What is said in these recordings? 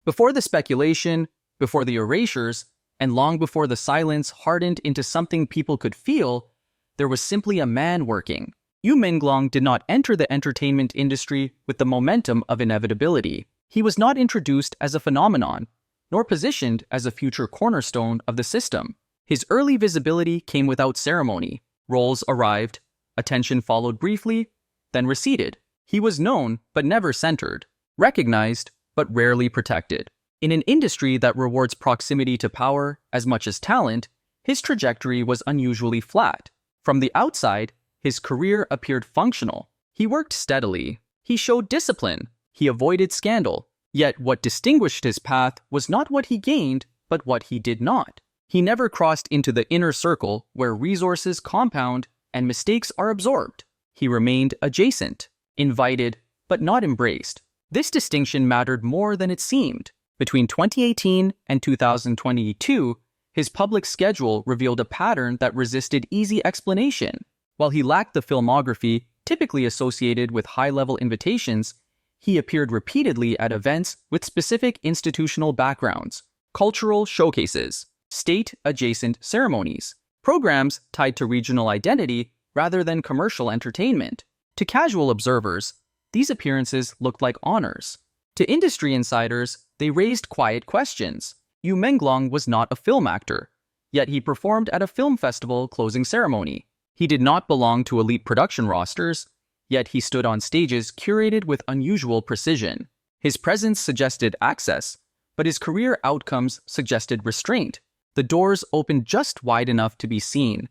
Before the speculation, before the erasures, and long before the silence hardened into something people could feel, there was simply a man working. Yu Menglong did not enter the entertainment industry with the momentum of inevitability. He was not introduced as a phenomenon, nor positioned as a future cornerstone of the system. His early visibility came without ceremony. Roles arrived, attention followed briefly, then receded. He was known but never centered, recognized but rarely protected. In an industry that rewards proximity to power as much as talent, his trajectory was unusually flat. From the outside, his career appeared functional. He worked steadily. He showed discipline. He avoided scandal. Yet what distinguished his path was not what he gained, but what he did not. He never crossed into the inner circle where resources compound and mistakes are absorbed. He remained adjacent, invited, but not embraced. This distinction mattered more than it seemed. Between 2018 and 2022, his public schedule revealed a pattern that resisted easy explanation. While he lacked the filmography typically associated with high-level invitations, he appeared repeatedly at events with specific institutional backgrounds, cultural showcases, state-adjacent ceremonies, programs tied to regional identity rather than commercial entertainment. To casual observers, these appearances looked like honors. To industry insiders, they raised quiet questions. Yu Menglong was not a film actor, yet he performed at a film festival closing ceremony. He did not belong to elite production rosters, yet he stood on stages curated with unusual precision. His presence suggested access, but his career outcomes suggested restraint. The doors opened just wide enough to be seen,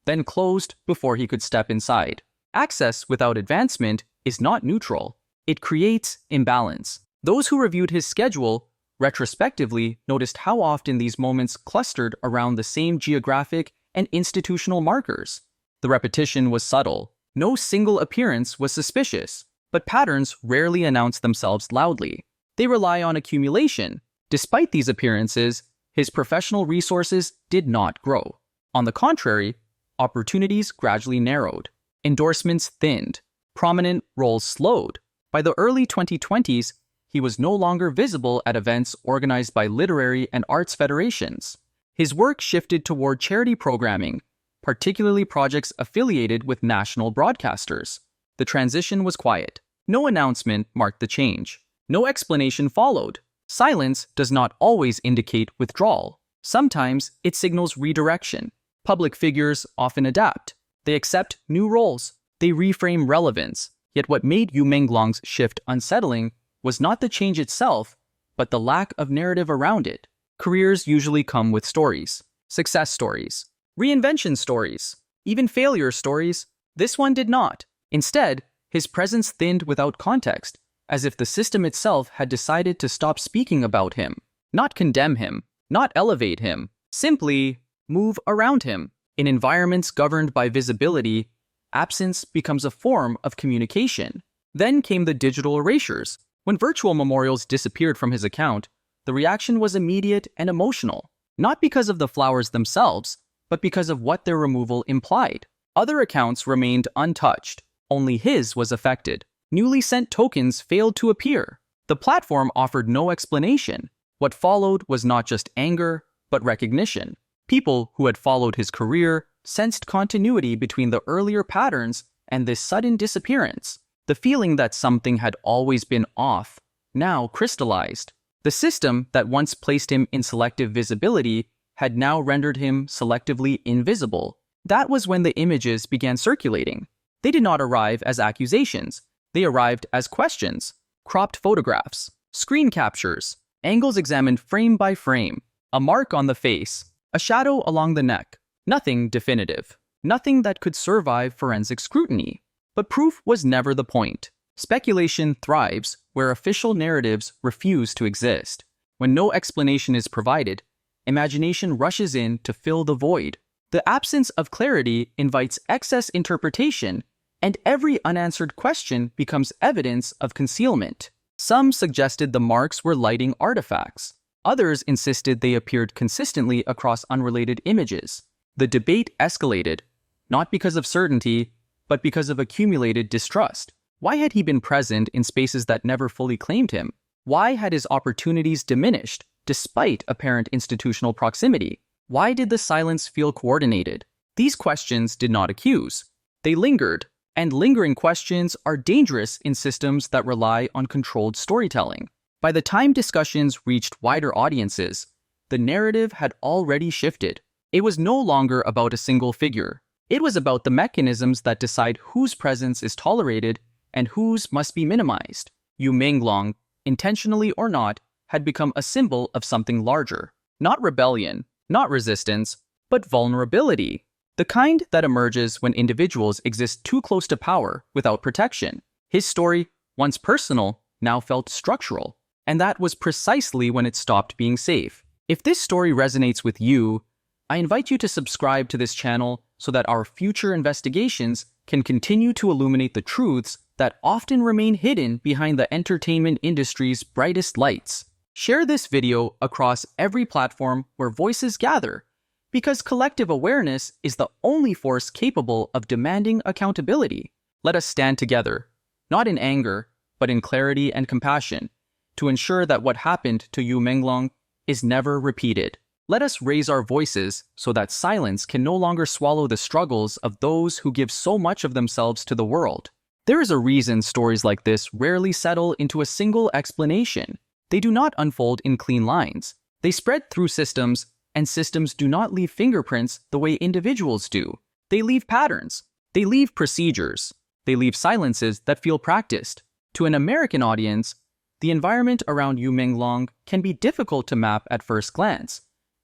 then closed before he could step inside. Access without advancement is not neutral. It creates imbalance. Those who reviewed his schedule retrospectively noticed how often these moments clustered around the same geographic and institutional markers. The repetition was subtle. No single appearance was suspicious, but patterns rarely announce themselves loudly. They rely on accumulation. Despite these appearances, his professional resources did not grow. On the contrary, opportunities gradually narrowed. Endorsements thinned. Prominent roles slowed. By the early 2020s, he was no longer visible at events organized by literary and arts federations. His work shifted toward charity programming, particularly projects affiliated with national broadcasters. The transition was quiet. No announcement marked the change. No explanation followed. Silence does not always indicate withdrawal. Sometimes it signals redirection. Public figures often adapt. They accept new roles. They reframe relevance. Yet what made Yu Menglong's shift unsettling was not the change itself, but the lack of narrative around it. Careers usually come with stories, success stories, reinvention stories, even failure stories. This one did not. Instead, his presence thinned without context, as if the system itself had decided to stop speaking about him, not condemn him, not elevate him, simply move around him. In environments governed by visibility, absence becomes a form of communication. Then came the digital erasures. When virtual memorials disappeared from his account, the reaction was immediate and emotional, not because of the flowers themselves, but because of what their removal implied. Other accounts remained untouched. Only his was affected. Newly sent tokens failed to appear. The platform offered no explanation. What followed was not just anger, but recognition. People who had followed his career sensed continuity between the earlier patterns and this sudden disappearance. The feeling that something had always been off now crystallized. The system that once placed him in selective visibility had now rendered him selectively invisible. That was when the images began circulating. They did not arrive as accusations. They arrived as questions. Cropped photographs, screen captures, angles examined frame by frame, a mark on the face, a shadow along the neck. Nothing definitive. Nothing that could survive forensic scrutiny. But proof was never the point. Speculation thrives where official narratives refuse to exist. When no explanation is provided, imagination rushes in to fill the void. The absence of clarity invites excess interpretation, and every unanswered question becomes evidence of concealment. Some suggested the marks were lighting artifacts. Others insisted they appeared consistently across unrelated images. The debate escalated, not because of certainty, but because of accumulated distrust. Why had he been present in spaces that never fully claimed him? Why had his opportunities diminished despite apparent institutional proximity? Why did the silence feel coordinated? These questions did not accuse. They lingered, and lingering questions are dangerous in systems that rely on controlled storytelling. By the time discussions reached wider audiences, the narrative had already shifted. It was no longer about a single figure. It was about the mechanisms that decide whose presence is tolerated and whose must be minimized. Yu Menglong, intentionally or not, had become a symbol of something larger. Not rebellion, not resistance, but vulnerability. The kind that emerges when individuals exist too close to power without protection. His story, once personal, now felt structural. And that was precisely when it stopped being safe. If this story resonates with you, I invite you to subscribe to this channel so that our future investigations can continue to illuminate the truths that often remain hidden behind the entertainment industry's brightest lights. Share this video across every platform where voices gather, because collective awareness is the only force capable of demanding accountability. Let us stand together, not in anger, but in clarity and compassion, to ensure that what happened to Yu Menglong is never repeated. Let us raise our voices so that silence can no longer swallow the struggles of those who give so much of themselves to the world. There is a reason stories like this rarely settle into a single explanation. They do not unfold in clean lines. They spread through systems, and systems do not leave fingerprints the way individuals do. They leave patterns. They leave procedures. They leave silences that feel practiced. To an American audience, the environment around Yu Menglong can be difficult to map at first glance,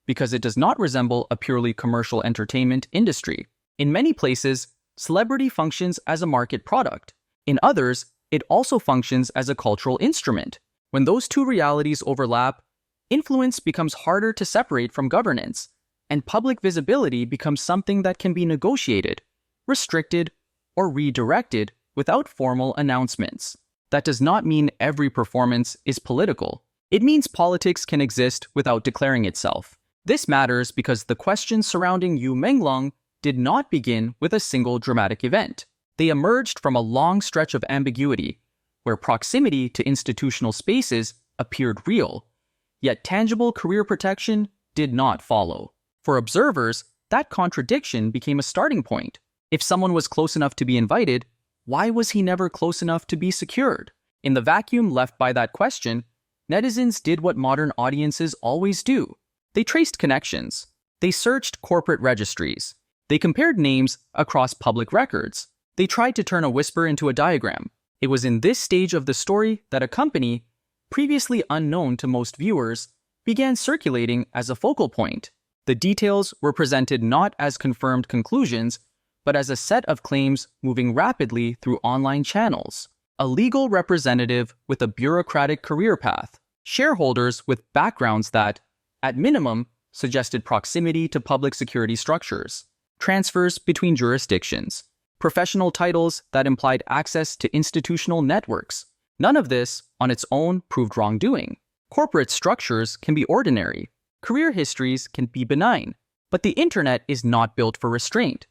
because it does not resemble a purely commercial entertainment industry. In many places, celebrity functions as a market product. In others, it also functions as a cultural instrument. When those two realities overlap, influence becomes harder to separate from governance, and public visibility becomes something that can be negotiated, restricted, or redirected without formal announcements. That does not mean every performance is political. It means politics can exist without declaring itself. This matters because the questions surrounding Yu Menglong did not begin with a single dramatic event. They emerged from a long stretch of ambiguity, where proximity to institutional spaces appeared real, yet tangible career protection did not follow. For observers, that contradiction became a starting point. If someone was close enough to be invited, why was he never close enough to be secured? In the vacuum left by that question, netizens did what modern audiences always do. They traced connections. They searched corporate registries. They compared names across public records. They tried to turn a whisper into a diagram. It was in this stage of the story that a company, previously unknown to most viewers, began circulating as a focal point. The details were presented not as confirmed conclusions, but as a set of claims moving rapidly through online channels. A legal representative with a bureaucratic career path. Shareholders with backgrounds that, at minimum, suggested proximity to public security structures. Transfers between jurisdictions. Professional titles that implied access to institutional networks. None of this, on its own, proved wrongdoing. Corporate structures can be ordinary. Career histories can be benign. But the internet is not built for restraint.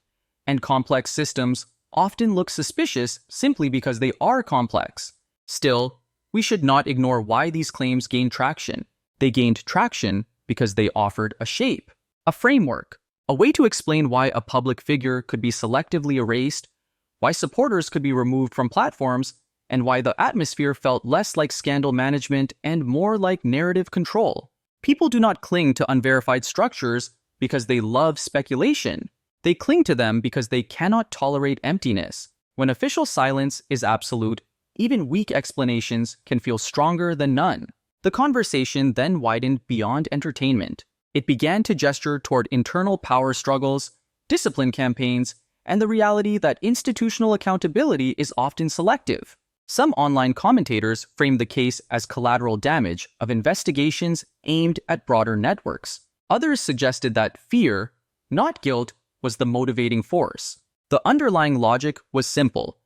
And complex systems often look suspicious simply because they are complex. Still, we should not ignore why these claims gained traction. They gained traction because they offered a shape, a framework, a way to explain why a public figure could be selectively erased, why supporters could be removed from platforms, and why the atmosphere felt less like scandal management and more like narrative control. People do not cling to unverified structures because they love speculation. They cling to them because they cannot tolerate emptiness. When official silence is absolute, even weak explanations can feel stronger than none. The conversation then widened beyond entertainment. It began to gesture toward internal power struggles, discipline campaigns, and the reality that institutional accountability is often selective. Some online commentators framed the case as collateral damage of investigations aimed at broader networks. Others suggested that fear, not guilt, was the motivating force. The underlying logic was simple.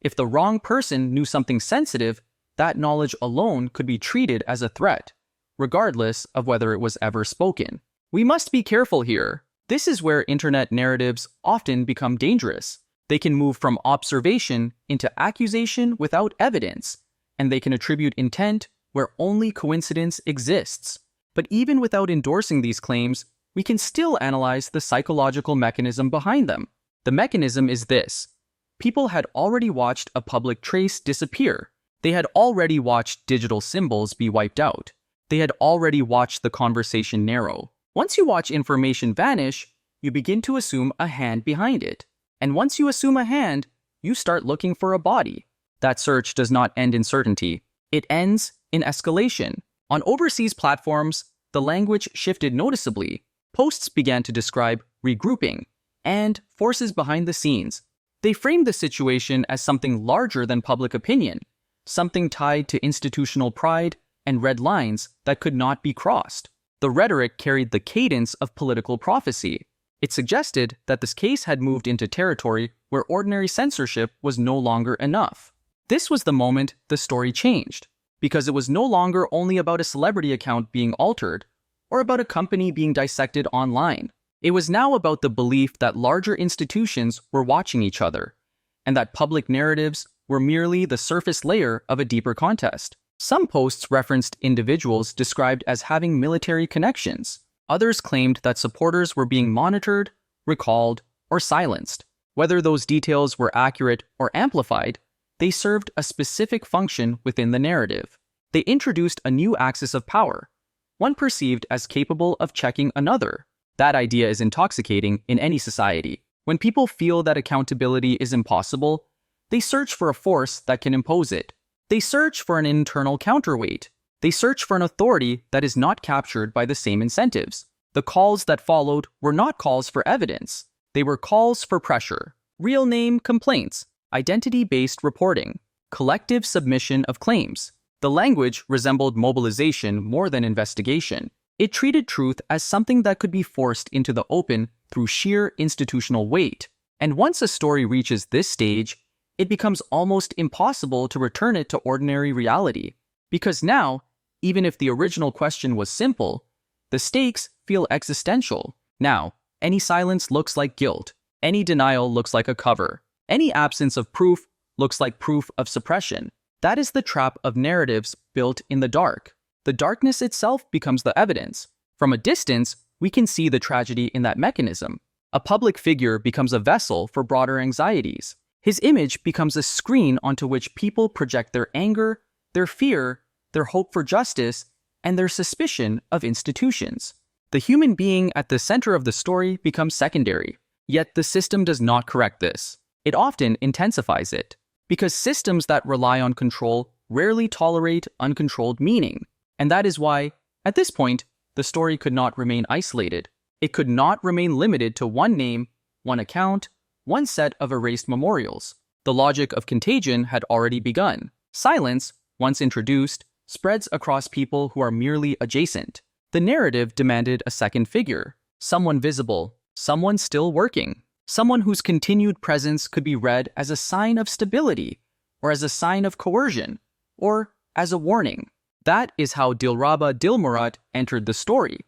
If the wrong person knew something sensitive, that knowledge alone could be treated as a threat, regardless of whether it was ever spoken. We must be careful here. This is where internet narratives often become dangerous. They can move from observation into accusation without evidence, and they can attribute intent where only coincidence exists. But even without endorsing these claims, we can still analyze the psychological mechanism behind them. The mechanism is this. People had already watched a public trace disappear. They had already watched digital symbols be wiped out. They had already watched the conversation narrow. Once you watch information vanish, you begin to assume a hand behind it. And once you assume a hand, you start looking for a body. That search does not end in certainty. It ends in escalation. On overseas platforms, the language shifted noticeably. Posts began to describe regrouping and forces behind the scenes. They framed the situation as something larger than public opinion, something tied to institutional pride and red lines that could not be crossed. The rhetoric carried the cadence of political prophecy. It suggested that this case had moved into territory where ordinary censorship was no longer enough. This was the moment the story changed, because it was no longer only about a celebrity account being altered or about a company being dissected online. It was now about the belief that larger institutions were watching each other, and that public narratives were merely the surface layer of a deeper contest. Some posts referenced individuals described as having military connections. Others claimed that supporters were being monitored, recalled, or silenced. Whether those details were accurate or amplified, they served a specific function within the narrative. They introduced a new axis of power, one perceived as capable of checking another. That idea is intoxicating in any society. When people feel that accountability is impossible, they search for a force that can impose it. They search for an internal counterweight. They search for an authority that is not captured by the same incentives. The calls that followed were not calls for evidence. They were calls for pressure. Real name complaints, identity-based reporting, collective submission of claims. The language resembled mobilization more than investigation. It treated truth as something that could be forced into the open through sheer institutional weight. And once a story reaches this stage, it becomes almost impossible to return it to ordinary reality. Because now, even if the original question was simple, the stakes feel existential. Now, any silence looks like guilt. Any denial looks like a cover. Any absence of proof looks like proof of suppression. That is the trap of narratives built in the dark. The darkness itself becomes the evidence. From a distance, we can see the tragedy in that mechanism. A public figure becomes a vessel for broader anxieties. His image becomes a screen onto which people project their anger, their fear, their hope for justice, and their suspicion of institutions. The human being at the center of the story becomes secondary. Yet the system does not correct this. It often intensifies it, because systems that rely on control rarely tolerate uncontrolled meaning. And that is why, at this point, the story could not remain isolated. It could not remain limited to one name, one account, one set of erased memorials. The logic of contagion had already begun. Silence, once introduced, spreads across people who are merely adjacent. The narrative demanded a second figure, someone visible, someone still working, someone whose continued presence could be read as a sign of stability, or as a sign of coercion, or as a warning. That is how Dilraba Dilmurat entered the story,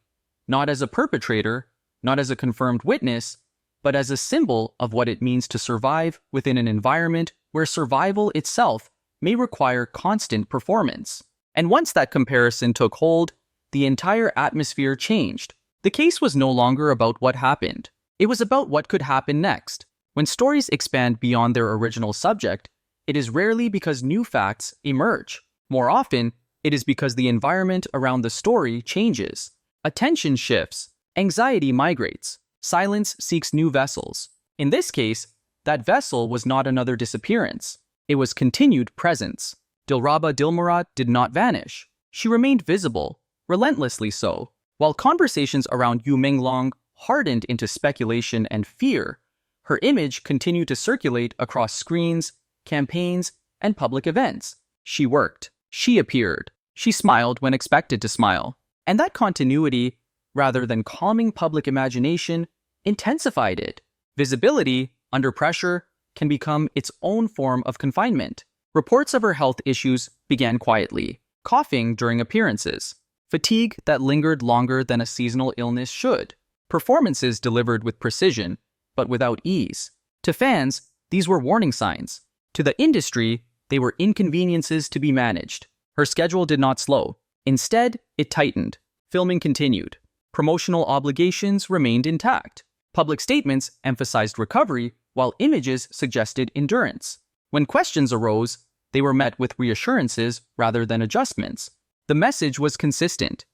not as a perpetrator, not as a confirmed witness, but as a symbol of what it means to survive within an environment where survival itself may require constant performance. And once that comparison took hold, the entire atmosphere changed. The case was no longer about what happened. It was about what could happen next. When stories expand beyond their original subject, it is rarely because new facts emerge. More often, it is because the environment around the story changes. Attention shifts, anxiety migrates, silence seeks new vessels. In this case, that vessel was not another disappearance. It was continued presence. Dilraba Dilmurat did not vanish. She remained visible, relentlessly so. While conversations around Yu Menglong hardened into speculation and fear, her image continued to circulate across screens, campaigns, and public events. She worked. She appeared. She smiled when expected to smile. And that continuity, rather than calming public imagination, intensified it. Visibility, under pressure, can become its own form of confinement. Reports of her health issues began quietly. Coughing during appearances. Fatigue that lingered longer than a seasonal illness should. Performances delivered with precision, but without ease. To fans, these were warning signs. To the industry, they were inconveniences to be managed. Her schedule did not slow. Instead, it tightened. Filming continued. Promotional obligations remained intact. Public statements emphasized recovery, while images suggested endurance. When questions arose, they were met with reassurances rather than adjustments. The message was consistent.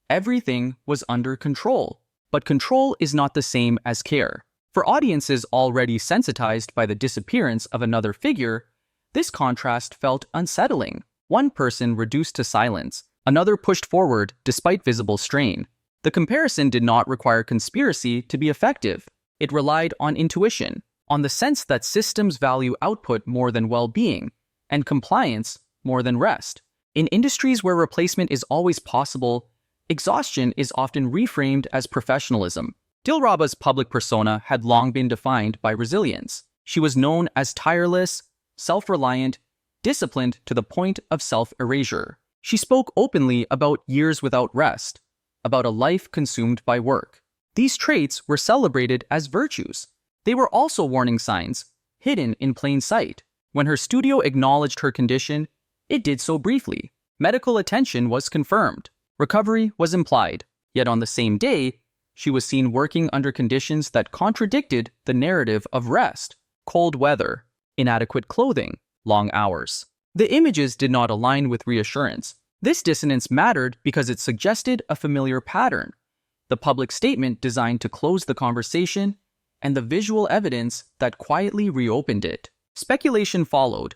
Everything was under control. But control is not the same as care. For audiences already sensitized by the disappearance of another figure, this contrast felt unsettling. One person reduced to silence, another pushed forward despite visible strain. The comparison did not require conspiracy to be effective. It relied on intuition, on the sense that systems value output more than well-being, and compliance more than rest. In industries where replacement is always possible, exhaustion is often reframed as professionalism. Dilraba's public persona had long been defined by resilience. She was known as tireless, self-reliant, disciplined to the point of self-erasure. She spoke openly about years without rest, about a life consumed by work. These traits were celebrated as virtues. They were also warning signs, hidden in plain sight. When her studio acknowledged her condition, it did so briefly. Medical attention was confirmed. Recovery was implied. Yet on the same day, she was seen working under conditions that contradicted the narrative of rest. Cold weather, inadequate clothing, long hours. The images did not align with reassurance. This dissonance mattered because it suggested a familiar pattern. The public statement designed to close the conversation, and the visual evidence that quietly reopened it. Speculation followed,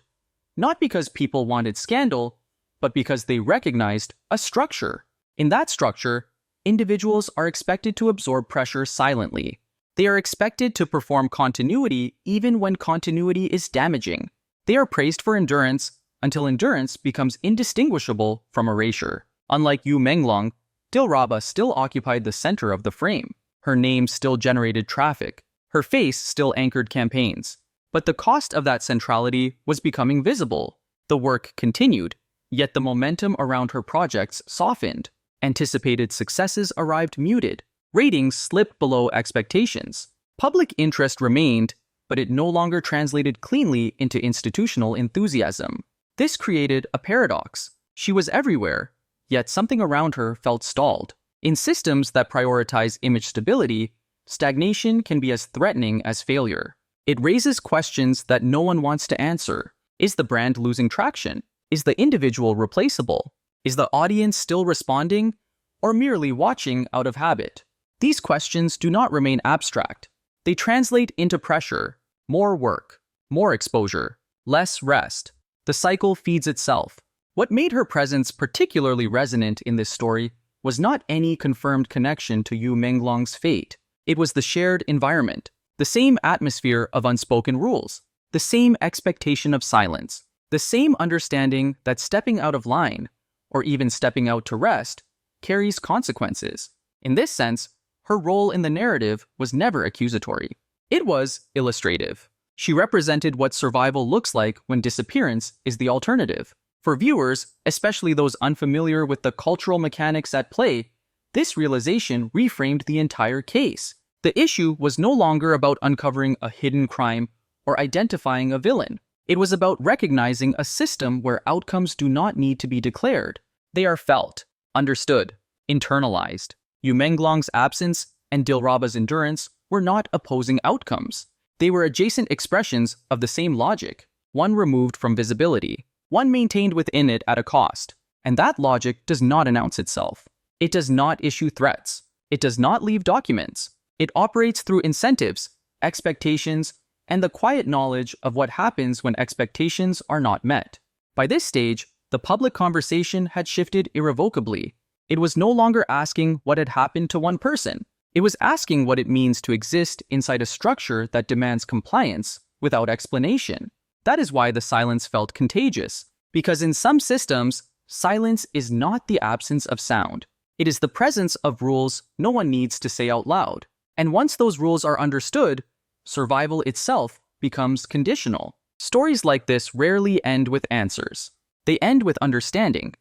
not because people wanted scandal, but because they recognized a structure. In that structure, individuals are expected to absorb pressure silently. They are expected to perform continuity even when continuity is damaging. They are praised for endurance until endurance becomes indistinguishable from erasure. Unlike Yu Menglong, Dilraba still occupied the center of the frame. Her name still generated traffic. Her face still anchored campaigns. But the cost of that centrality was becoming visible. The work continued, yet the momentum around her projects softened. Anticipated successes arrived muted. Ratings slipped below expectations. Public interest remained, but it no longer translated cleanly into institutional enthusiasm. This created a paradox. She was everywhere, yet something around her felt stalled. In systems that prioritize image stability, stagnation can be as threatening as failure. It raises questions that no one wants to answer. Is the brand losing traction? Is the individual replaceable? Is the audience still responding, or merely watching out of habit? These questions do not remain abstract. They translate into pressure, more work, more exposure, less rest. The cycle feeds itself. What made her presence particularly resonant in this story was not any confirmed connection to Yu Menglong's fate. It was the shared environment, the same atmosphere of unspoken rules, the same expectation of silence, the same understanding that stepping out of line, or even stepping out to rest, carries consequences. In this sense, her role in the narrative was never accusatory. It was illustrative. She represented what survival looks like when disappearance is the alternative. For viewers, especially those unfamiliar with the cultural mechanics at play, this realization reframed the entire case. The issue was no longer about uncovering a hidden crime or identifying a villain. It was about recognizing a system where outcomes do not need to be declared. They are felt, understood, internalized. Yu Menglong's absence and Dilraba's endurance were not opposing outcomes. They were adjacent expressions of the same logic, one removed from visibility, one maintained within it at a cost. And that logic does not announce itself. It does not issue threats. It does not leave documents. It operates through incentives, expectations, and the quiet knowledge of what happens when expectations are not met. By this stage, the public conversation had shifted irrevocably. It was no longer asking what had happened to one person. It was asking what it means to exist inside a structure that demands compliance without explanation. That is why the silence felt contagious, because in some systems, silence is not the absence of sound. It is the presence of rules no one needs to say out loud. And once those rules are understood, survival itself becomes conditional. Stories like this rarely end with answers. They end with understanding,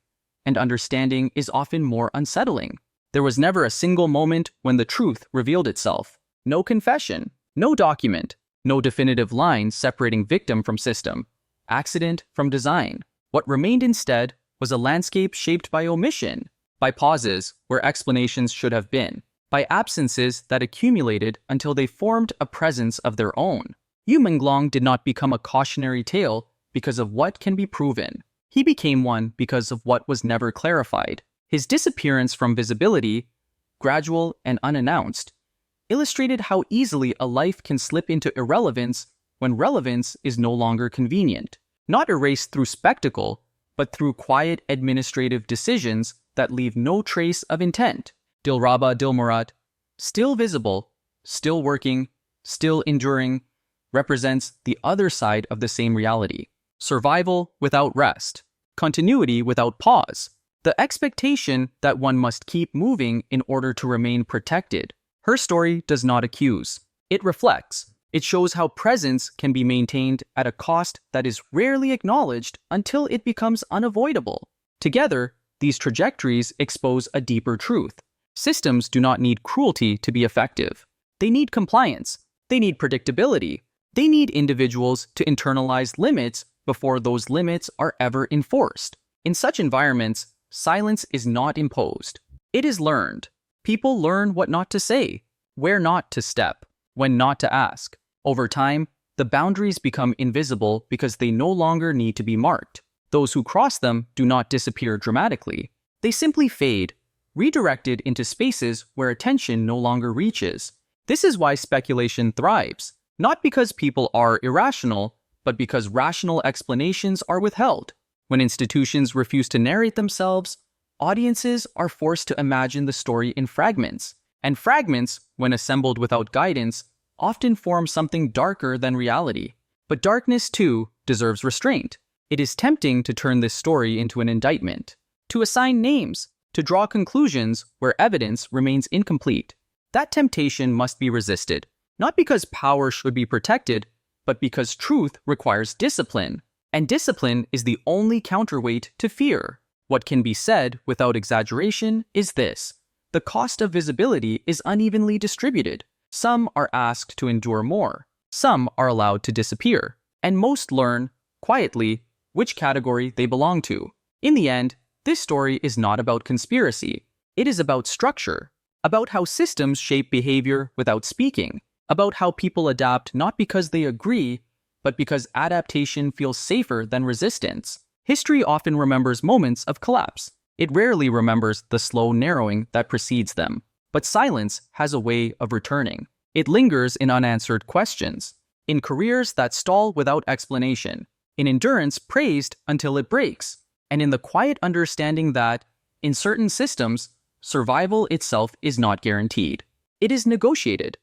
and understanding is often more unsettling. There was never a single moment when the truth revealed itself. No confession, no document, no definitive line separating victim from system, accident from design. What remained instead was a landscape shaped by omission, by pauses where explanations should have been, by absences that accumulated until they formed a presence of their own. Yu Menglong did not become a cautionary tale because of what can be proven. He became one because of what was never clarified. His disappearance from visibility, gradual and unannounced, illustrated how easily a life can slip into irrelevance when relevance is no longer convenient. Not erased through spectacle, but through quiet administrative decisions that leave no trace of intent. Dilraba, still visible, still working, still enduring, represents the other side of the same reality. Survival without rest. Continuity without pause. The expectation that one must keep moving in order to remain protected. Her story does not accuse. It reflects. It shows how presence can be maintained at a cost that is rarely acknowledged until it becomes unavoidable. Together, these trajectories expose a deeper truth. Systems do not need cruelty to be effective. They need compliance. They need predictability. They need individuals to internalize limits before those limits are ever enforced. In such environments, silence is not imposed. It is learned. People learn what not to say, where not to step, when not to ask. Over time, the boundaries become invisible because they no longer need to be marked. Those who cross them do not disappear dramatically. They simply fade, redirected into spaces where attention no longer reaches. This is why speculation thrives, not because people are irrational, but because rational explanations are withheld. When institutions refuse to narrate themselves, audiences are forced to imagine the story in fragments. And fragments, when assembled without guidance, often form something darker than reality. But darkness, too, deserves restraint. It is tempting to turn this story into an indictment, to assign names, to draw conclusions where evidence remains incomplete. That temptation must be resisted, not because power should be protected, but because truth requires discipline. And discipline is the only counterweight to fear. What can be said without exaggeration is this: the cost of visibility is unevenly distributed. Some are asked to endure more. Some are allowed to disappear. And most learn, quietly, which category they belong to. In the end, this story is not about conspiracy. It is about structure, about how systems shape behavior without speaking, about how people adapt not because they agree, but because adaptation feels safer than resistance. History often remembers moments of collapse. It rarely remembers the slow narrowing that precedes them. But silence has a way of returning. It lingers in unanswered questions, in careers that stall without explanation, in endurance praised until it breaks, and in the quiet understanding that, in certain systems, survival itself is not guaranteed. It is negotiated.